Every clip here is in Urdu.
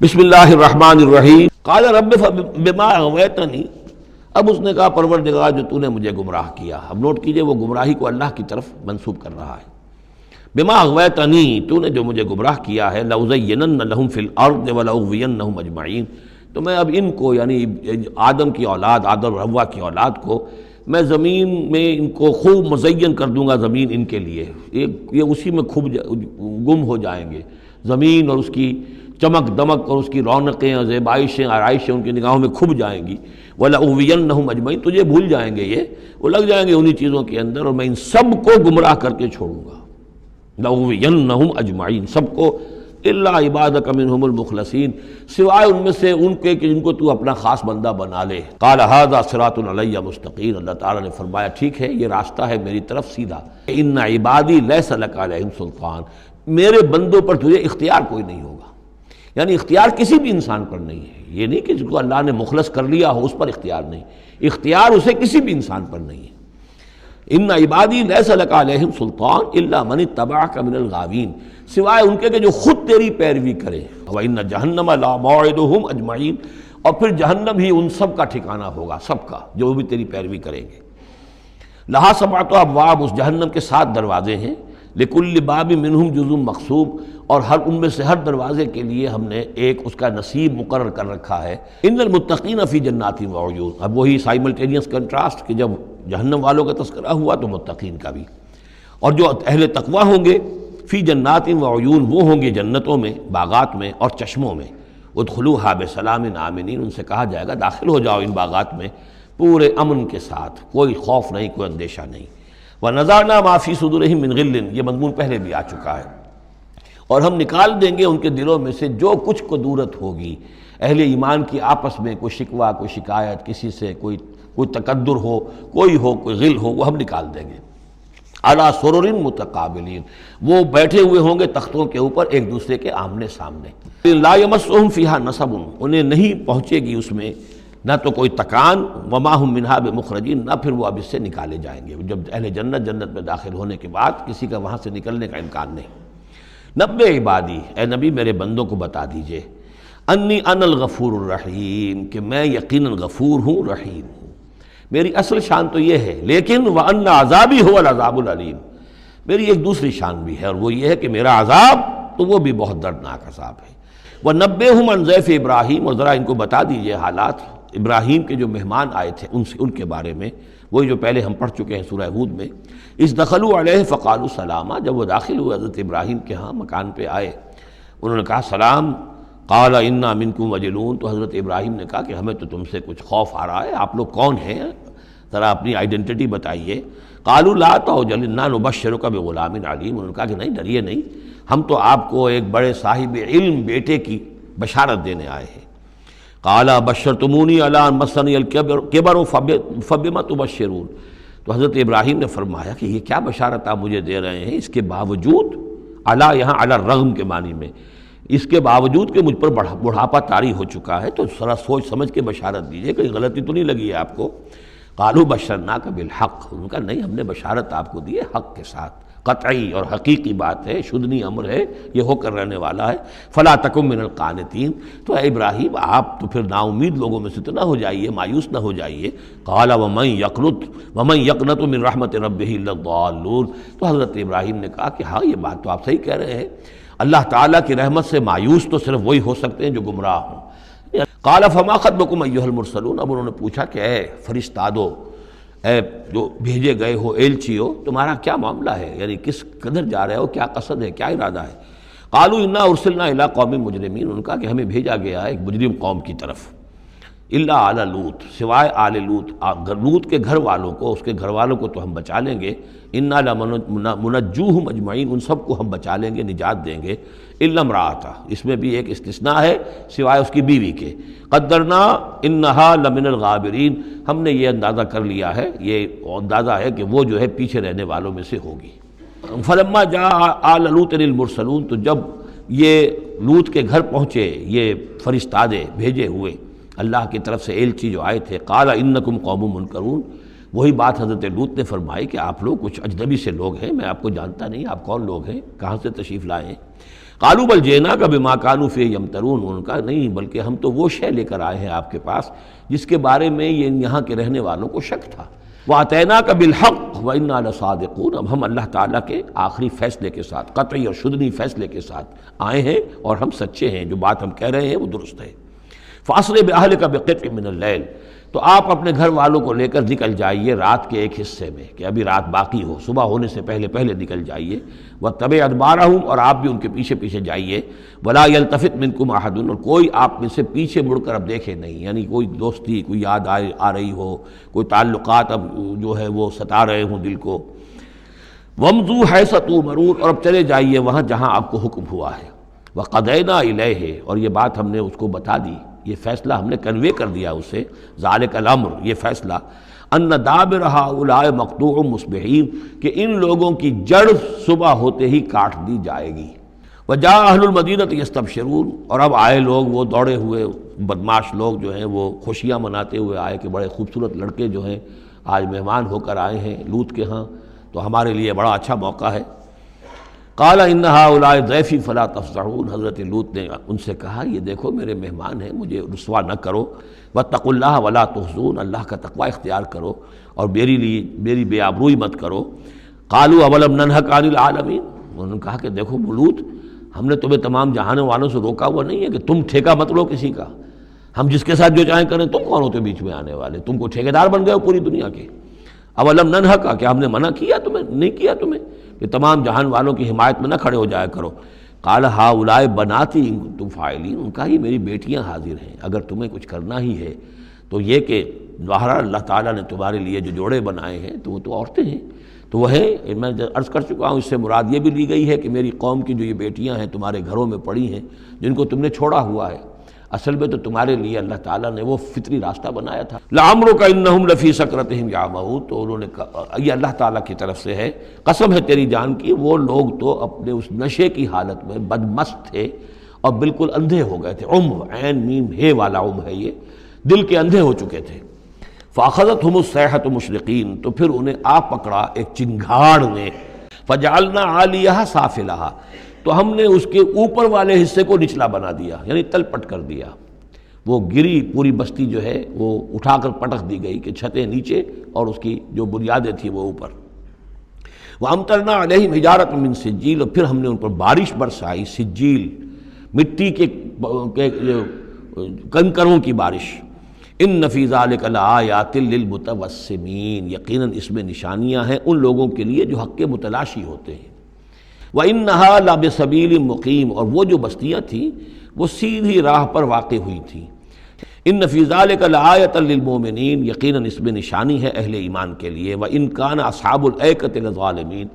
بسم اللہ الرحمن الرحیم قال رب بما اغویتنی، اب اس نے کہا پروردگار جو تو نے مجھے گمراہ کیا۔ اب نوٹ کیجئے وہ گمراہی کو اللہ کی طرف منسوب کر رہا ہے۔ بما اغویتنی، تو نے جو مجھے گمراہ کیا ہے، لأزینن لہم فی الارض ولأغوینہم اجمعین، تو میں اب ان کو یعنی آدم کی اولاد، آدم اور حوا کی اولاد کو میں زمین میں ان کو خوب مزین کر دوں گا، زمین ان کے لیے یہ اسی میں گم ہو جائیں گے۔ زمین اور اس کی چمک دمک اور اس کی رونقیں اور زیبائشیں آرائشیں ان کی نگاہوں میں کھب جائیں گی۔ وَلَأُغْوِيَنَّهُمْ أَجْمَعِينَ، تجھے بھول جائیں گے، وہ لگ جائیں گے انہی چیزوں کے اندر، اور میں ان سب کو گمراہ کر کے چھوڑوں گا۔ لَأُغْوِيَنَّهُمْ أَجْمَعِينَ، سب کو، إِلَّا عِبَادَكَ مِنْهُمُ الْمُخْلَصِينَ، سوائے ان میں سے ان کے کہ جن کو تو اپنا خاص بندہ بنا لے۔ قَالَ هَذَا صِرَاطٌ عَلَيَّ مُسْتَقِيمٌ، اللہ تعالیٰ نے فرمایا ٹھیک ہے، یہ راستہ ہے میری طرف سیدھا۔ إِنَّ عِبَادِي لَيْسَ لَكَ عَلَيْهِمْ سُلْطَانٌ، میرے بندوں پر تجھے اختیار کوئی نہیں ہوگا، یعنی اختیار کسی بھی انسان پر نہیں ہے۔ یہ نہیں کہ جس کو اللہ نے مخلص کر لیا ہو اس پر اختیار نہیں، اختیار اسے کسی بھی انسان پر نہیں ہے۔ ان عبادی لیس لک علیہم سلطان الا من اتبعک من الغاوین، سوائے ان کے کہ جو خود تیری پیروی کرے۔ وان جہنم لموعدہم اجمعین، اور پھر جہنم ہی ان سب کا ٹھکانہ ہوگا، سب کا جو بھی تیری پیروی کریں گے۔ لہا سبعۃ ابواب، اس جہنم کے 7 دروازے ہیں۔ لکل باب منہم جزء مقسوم، اور ہر ان میں سے ہر دروازے کے لیے ہم نے ایک اس کا نصیب مقرر کر رکھا ہے۔ ان المتقین فی جنات وعیون، اب وہی سائملٹینیس کنٹراسٹ کہ جب جہنم والوں کا تذکرہ ہوا تو متقین کا بھی، اور جو اہل تقوی ہوں گے فی جنات وعیون، وہ ہوں گے جنتوں میں، باغات میں اور چشموں میں۔ ادخلوہا بسلام آمنین، ان سے کہا جائے گا داخل ہو جاؤ ان باغات میں پورے امن کے ساتھ، کوئی خوف نہیں، کوئی اندیشہ نہیں۔ وَنَزَعْنَا مَا فِي صُدُورِهِم مِّن غِلٍّ، یہ مضمون پہلے بھی آ چکا ہے، اور ہم نکال دیں گے ان کے دلوں میں سے جو کچھ کدورت ہوگی، اہل ایمان کی آپس میں کوئی شکوہ، کوئی شکایت، کسی سے کوئی تکدر ہو، کوئی غل ہو، وہ ہم نکال دیں گے۔ عَلَىٰ سُرُرٍ مُتَقَابِلِينَ، وہ بیٹھے ہوئے ہوں گے تختوں کے اوپر ایک دوسرے کے آمنے سامنے۔ لَا يَمَسُّهُمْ فِيهَا نَصَبٌ، انہیں نہیں پہنچے گی اس میں نہ تو کوئی تکان، وَمَا هُمْ مِنْهَا بِمُخْرَجِينَ، نہ پھر وہ اب اس سے نکالے جائیں گے۔ جب اہل جنت میں داخل ہونے کے بعد کسی کا وہاں سے نکلنے کا امکان نہیں۔ نبئ عبادی، اے نبی میرے بندوں کو بتا دیجئے، انی انا الغفور الرحیم، کہ میں یقیناً غفور ہوں، رحیم ہوں۔ میری اصل شان تو یہ ہے، لیکن وَأَنَّ عَذَابِي هُوَ الْعَذَابُ الْعَلِيمُ، میری ایک دوسری شان بھی ہے، اور وہ یہ ہے کہ میرا عذاب تو وہ بھی بہت دردناک عذاب ہے۔ وَنَبِّئْهُمْ عَنْ ضَيْفِ ابراہیم، اور ذرا ان کو بتا دیجئے حالات ابراہیم کے جو مہمان آئے تھے ان کے بارے میں، وہی جو پہلے ہم پڑھ چکے ہیں سورہ ہود میں۔ اذ دخلوا علیہ فقالوا سلاما، جب وہ داخل ہوئے حضرت ابراہیم کے ہاں مکان پہ آئے، انہوں نے کہا سلام۔ قال انا منکم وجلون، تو حضرت ابراہیم نے کہا کہ ہمیں تو تم سے کچھ خوف آ رہا ہے، آپ لوگ کون ہیں، ذرا اپنی آئیڈینٹی بتائیے۔ قالوا لا تعجل انا نبشرک بغلام علیم، انہوں نے کہا کہ نہیں ڈریے نہیں، ہم تو آپ کو ایک بڑے صاحب علم بیٹے کی بشارت دینے آئے ہیں۔ قال بشرتمونی علی ان مسنی الکبر فبما تبشرون، تو حضرت ابراہیم نے فرمایا کہ یہ کیا بشارت آپ مجھے دے رہے ہیں، اس کے باوجود، علی یہاں علی الرغم کے معنی میں، اس کے باوجود کہ مجھ پر بڑھاپا طاری ہو چکا ہے، تو ذرا سوچ سمجھ کے بشارت دیجیے، کوئی غلطی تو نہیں لگی ہے آپ کو۔ قالوا بشرناک بالحق، ان کا نہیں، ہم نے بشارت آپ کو دی ہے حق کے ساتھ، قطعی اور حقیقی بات ہے، شدنی امر ہے، یہ ہو کر رہنے والا ہے۔ فلا تکن من القانتین، تو اے ابراہیم آپ تو پھر نا امید لوگوں میں سے تو نہ ہو جائیے، مایوس نہ ہو جائیے۔ قال ومن یقنط من رحمت ربہ الا الضالون، تو حضرت ابراہیم نے کہا کہ ہاں یہ بات تو آپ صحیح کہہ رہے ہیں، اللہ تعالیٰ کی رحمت سے مایوس تو صرف وہی ہو سکتے ہیں جو گمراہ ہوں۔ قال فما خطبکم ایھا المرسلون، اب انہوں نے پوچھا کہ اے فرشتادو، اے جو بھیجے گئے ہو، ایلچی ہو، تمہارا کیا معاملہ ہے، یعنی کس قدر جا رہے ہو، کیا قصد ہے، کیا ارادہ ہے۔ قالوا انا ارسلنا الی قوم مجرمین، انہوں نے کہا کہ ہمیں بھیجا گیا ہے ایک مجرم قوم کی طرف۔ الا آل لوط، سوائے آل لوط، لوط کے گھر والوں کو، اس کے گھر والوں کو تو ہم بچا لیں گے۔ انا لمنجوہم اجمعین، ان سب کو ہم بچا لیں گے، نجات دیں گے۔ الا امرأتہ، اس میں بھی ایک استثناء ہے، سوائے اس کی بیوی کے۔ قدرنا انہا لمن الغابرین، ہم نے یہ اندازہ کر لیا ہے، یہ اندازہ ہے کہ وہ جو ہے پیچھے رہنے والوں میں سے ہوگی۔ فلما جاء آل لوط المرسلون، تو جب یہ لوط کے گھر پہنچے یہ فرشتادے بھیجے ہوئے اللہ کی طرف سے ایلچی جو آئے تھے، قال انکم قوم منکرون، وہی بات حضرت لوط نے فرمائی کہ آپ لوگ کچھ اجنبی سے لوگ ہیں، میں آپ کو جانتا نہیں، آپ کون لوگ ہیں، کہاں سے تشریف لائے ہیں۔ قالوا بل جئناک بما كانوا فیہ یمترون، انہوں نے کہا نہیں بلکہ ہم تو وہ شے لے کر آئے ہیں آپ کے پاس جس کے بارے میں یہاں کے رہنے والوں کو شک تھا۔ وَأَتَيْنَاكَ بِالْحَقِّ وَإِنَّا لَصَادِقُونَ، اب ہم اللہ تعالیٰ کے آخری فیصلے کے ساتھ، قطعی اور شدنی فیصلے کے ساتھ آئے ہیں اور ہم سچے ہیں، جو بات ہم کہہ رہے ہیں وہ درست ہے۔ فَأَسْرِ بِأَهْلِكَ بِقِطْعٍ مِّنَ اللَّيْلِ، تو آپ اپنے گھر والوں کو لے کر نکل جائیے رات کے ایک حصے میں، کہ ابھی رات باقی ہو، صبح ہونے سے پہلے پہلے نکل جائیے۔ وَاتَّبِعْ أَدْبَارَهُمْ، اور آپ بھی ان کے پیچھے پیچھے جائیے۔ وَلَا يَلْتَفِتْ مِنْكُمْ أَحَدٌ، اور کوئی آپ میں سے پیچھے مڑ کر اب دیکھے نہیں، یعنی کوئی دوستی، کوئی یاد آ رہی ہو، کوئی تعلقات اب جو ہے وہ ستا رہے ہوں دل کو۔ وَامْضُوا حَيْثَ تُؤْمَرُونَ، اور اب چلے جائیے وہاں جہاں آپ کو حکم ہوا ہے۔ وَقَضَيْنَا إِلَيْهِ، اور یہ بات ہم نے اس کو بتا دی، یہ فیصلہ ہم نے کنوے کر دیا اسے، ذالک الامر، یہ فیصلہ، ان دابر ہؤلاء مقطوع مصبحین، کہ ان لوگوں کی جڑ صبح ہوتے ہی کاٹ دی جائے گی۔ وجاء اہل المدینۃ یستبشرون، اور اب آئے لوگ وہ دوڑے ہوئے بدماش لوگ جو ہیں وہ خوشیاں مناتے ہوئے آئے کہ بڑے خوبصورت لڑکے جو ہیں آج مہمان ہو کر آئے ہیں لوط کے ہاں، تو ہمارے لیے بڑا اچھا موقع ہے۔ قال ان ہؤلاء ضیفی فلا تفضحون، حضرت لوط نے ان سے کہا یہ دیکھو میرے مہمان ہیں، مجھے رسوا نہ کرو۔ واتقوا اللہ ولا تخزون، اللہ کا تقوی اختیار کرو اور میری بے آبروئی مت کرو۔ قالوا اولم ننہک عن العالمین، انہوں نے کہا کہ دیکھو لوط، ہم نے تمہیں تمام جہانوں والوں سے روکا ہوا نہیں ہے کہ تم ٹھیکہ مت لو کسی کا، ہم جس کے ساتھ جو چاہیں کریں، تم کون ہوتے بیچ میں آنے والے، تم کو ٹھیکیدار بن گئے ہو پوری دنیا کے۔ اولم ننہک، کیا ہم نے منع کیا تمہیں؟ نہیں کیا تمہیں کہ تمام جہان والوں کی حمایت میں نہ کھڑے ہو جایا کرو۔ قال ہؤلاء بناتی ان کنتم فاعلین، ان کا یہ میری بیٹیاں حاضر ہیں، اگر تمہیں کچھ کرنا ہی ہے تو یہ کہ ظاہر اللہ تعالیٰ نے تمہارے لیے جو جوڑے بنائے ہیں تو وہ تو عورتیں ہیں، تو وہ ہے، میں عرض کر چکا ہوں، اس سے مراد یہ بھی لی گئی ہے کہ میری قوم کی جو یہ بیٹیاں ہیں تمہارے گھروں میں پڑی ہیں جن کو تم نے چھوڑا ہوا ہے، اصل میں تو تمہارے لیے اللہ تعالیٰ نے وہ فطری راستہ بنایا تھا۔ لعمرک انہم لفی سکرتہم یعمہون، تو انہوں نے کہا، یہ اللہ تعالیٰ کی طرف سے ہے، قسم ہے تیری جان کی، وہ لوگ تو اپنے اس نشے کی حالت میں بدمست تھے اور بالکل اندھے ہو گئے تھے، عین میم ہے والا ہے، یہ دل کے اندھے ہو چکے تھے۔ فاخذتہم الصیحۃ مشرقین، تو پھر انہیں آ پکڑا ایک چنگھاڑ نے، فجعلنا عالیہا سافلہا، تو ہم نے اس کے اوپر والے حصے کو نچلا بنا دیا، یعنی تل پٹ کر دیا، وہ گری پوری بستی جو ہے وہ اٹھا کر پٹک دی گئی کہ چھتیں نیچے اور اس کی جو بنیادیں تھیں وہ اوپر۔ وَأَمْطَرْنَا عَلَيْهِمْ حِجَارَةً مِّن سِجِّيلٍ، اور پھر ہم نے ان پر بارش برسائی، سجیل، مٹی کے کنکروں کی بارش۔ ان فی ذلک لآیات للمتوسمین، یقیناً اس میں نشانیاں ہیں ان لوگوں کے لیے جو حق کے متلاشی ہوتے ہیں۔ وَإِنَّهَا لَبِسَبِيلٍ مُقِيمٍ، اور وہ جو بستیاں تھیں وہ سیدھی راہ پر واقع ہوئی تھیں۔ ان فی ذلک لآیۃ للمؤمنین، یقیناً اس میں نشانی ہے اہل ایمان کے لیے۔ وَإِن كَانَ أَصْحَابُ الْأَيْكَةِ لَظَالِمِينَ،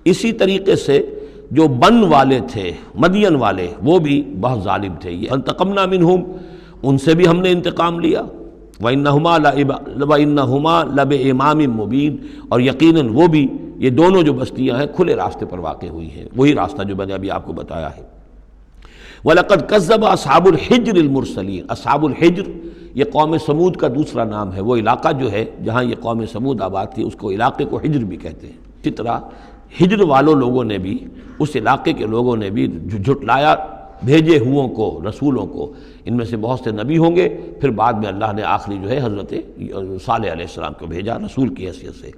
اسی طریقے سے جو بن والے تھے، مدین والے، وہ بھی بہت ظالم تھے۔ یہ فانتقمنا منہم، ان سے بھی ہم نے انتقام لیا۔ وَإِنَّهُمَا لَبِإِمَامٍ مُّبِينٍ، اور یقیناً وہ بھی، یہ دونوں جو بستیاں ہیں کھلے راستے پر واقع ہوئی ہیں، وہی راستہ جو میں نے ابھی آپ کو بتایا ہے۔ وَلَقَدْ كَذَّبَ أَصْحَابُ الْحِجْرِ الْمُرْسَلِينَ، اصحاب الحجر یہ قوم سمود کا دوسرا نام ہے، وہ علاقہ جو ہے جہاں یہ قوم سمود آباد تھی اس کو علاقے کو حجر بھی کہتے ہیں۔ اسی طرح ہجر والوں لوگوں نے بھی، اس علاقے کے لوگوں نے بھی جھٹلایا بھیجے ہوں کو، رسولوں کو، ان میں سے بہت سے نبی ہوں گے، پھر بعد میں اللہ نے آخری جو ہے حضرت صالح علیہ السلام کو بھیجا رسول کی حیثیت سے۔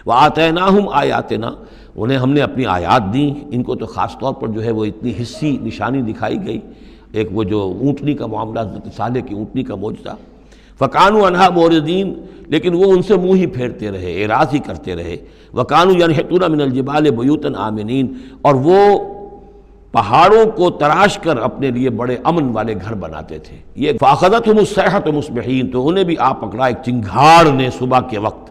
وَآتَيْنَاهُمْ آیَاتِنَا، انہیں ہم نے اپنی آیات دیں، ان کو تو خاص طور پر جو ہے وہ اتنی حصی نشانی دکھائی گئی، ایک وہ جو اونٹنی کا معاملہ، حضرت صالح کی اونٹنی کا معجزہ۔ فَكَانُوا عَنْهَا مُعْرِضِينَ، لیکن وہ ان سے منہ ہی پھیرتے رہے، اعراض ہی کرتے رہے۔ وَكَانُوا يَنْحِتُونَ مِنَ الْجِبَالِ بُيُوتًا آمِنِينَ، اور وہ پہاڑوں کو تراش کر اپنے لیے بڑے امن والے گھر بناتے تھے۔ یہ فَأَخَذَتْهُمُ الصَّيْحَةُ مُصْبِحِينَ، تو انہیں بھی آ پکڑا ایک چنگھاڑ نے صبح کے وقت۔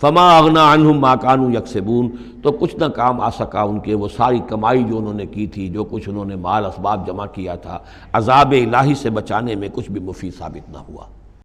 فما اغنا عنہم ما كانوا یکسبون، تو کچھ نہ کام آ سکا ان کے وہ ساری کمائی جو انہوں نے کی تھی، جو کچھ انہوں نے مال اسباب جمع کیا تھا، عذاب الہی سے بچانے میں کچھ بھی مفید ثابت نہ ہوا۔